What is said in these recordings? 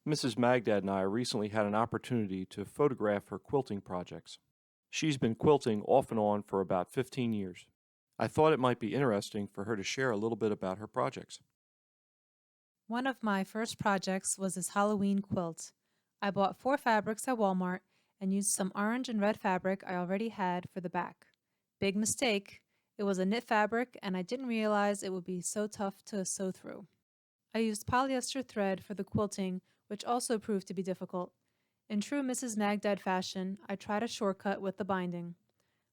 Mrs. Magdad and I recently had an opportunity to photograph her quilting projects. She's been quilting off and on for about 15 years. I thought it might be interesting for her to share a little bit about her projects. One of my first projects was this Halloween quilt. I bought 4 fabrics at Walmart and used some orange and red fabric I already had for the back. Big mistake. It was a knit fabric and I didn't realize it would be so tough to sew through. I used polyester thread for the quilting, which also proved to be difficult. In true Mrs. Magdad fashion, I tried a shortcut with the binding.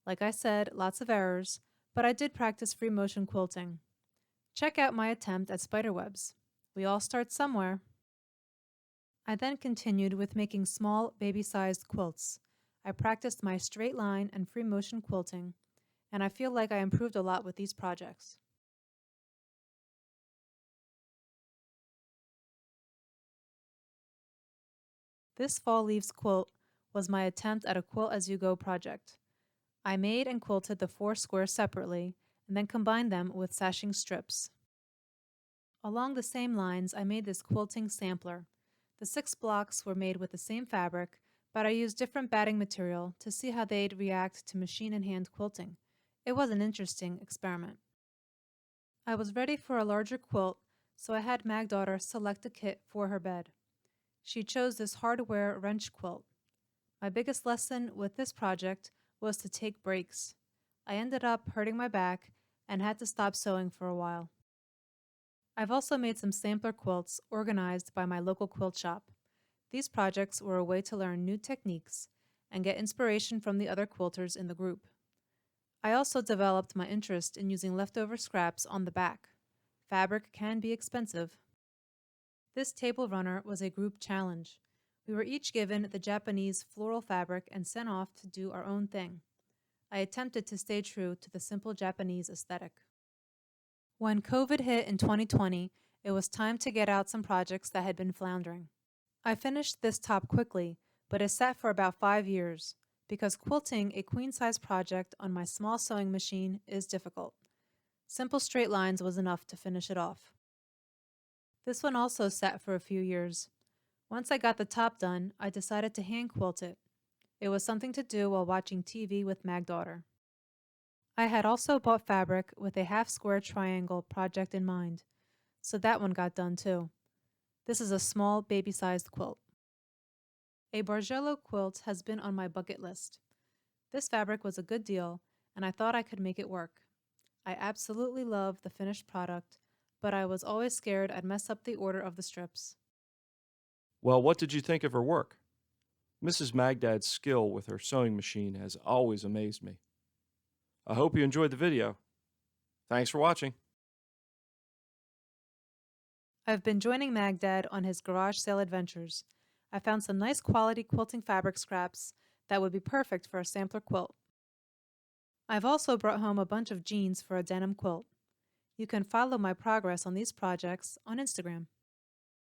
Like I said, lots of errors, but I did practice free motion quilting. Check out my attempt at spiderwebs. We all start somewhere. I then continued with making small, baby-sized quilts. I practiced my straight line and free motion quilting, and I feel like I improved a lot with these projects. This fall leaves quilt was my attempt at a quilt-as-you-go project. I made and quilted the 4 squares separately and then combined them with sashing strips. Along the same lines, I made this quilting sampler. The 6 blocks were made with the same fabric, but I used different batting material to see how they'd react to machine and hand quilting. It was an interesting experiment. I was ready for a larger quilt, so I had Magdad select a kit for her bed. She chose this hard-to-wear wrench quilt. My biggest lesson with this project was to take breaks. I ended up hurting my back and had to stop sewing for a while. I've also made some sampler quilts organized by my local quilt shop. These projects were a way to learn new techniques and get inspiration from the other quilters in the group. I also developed my interest in using leftover scraps on the back. Fabric can be expensive. This table runner was a group challenge. We were each given the Japanese floral fabric and sent off to do our own thing. I attempted to stay true to the simple Japanese aesthetic. When COVID hit in 2020, it was time to get out some projects that had been floundering. I finished this top quickly, but it sat for about 5 years, because quilting a queen-size project on my small sewing machine is difficult. Simple straight lines was enough to finish it off. This one also sat for a few years. Once I got the top done, I decided to hand quilt it. It was something to do while watching TV with Magdad. I had also bought fabric with a half-square triangle project in mind, so that one got done too. This is a small, baby-sized quilt. A Bargello quilt has been on my bucket list. This fabric was a good deal, and I thought I could make it work. I absolutely love the finished product, but I was always scared I'd mess up the order of the strips. Well, what did you think of her work? Mrs. Magdad's skill with her sewing machine has always amazed me. I hope you enjoyed the video. Thanks for watching. I've been joining Magdad on his garage sale adventures. I found some nice quality quilting fabric scraps that would be perfect for a sampler quilt. I've also brought home a bunch of jeans for a denim quilt. You can follow my progress on these projects on Instagram.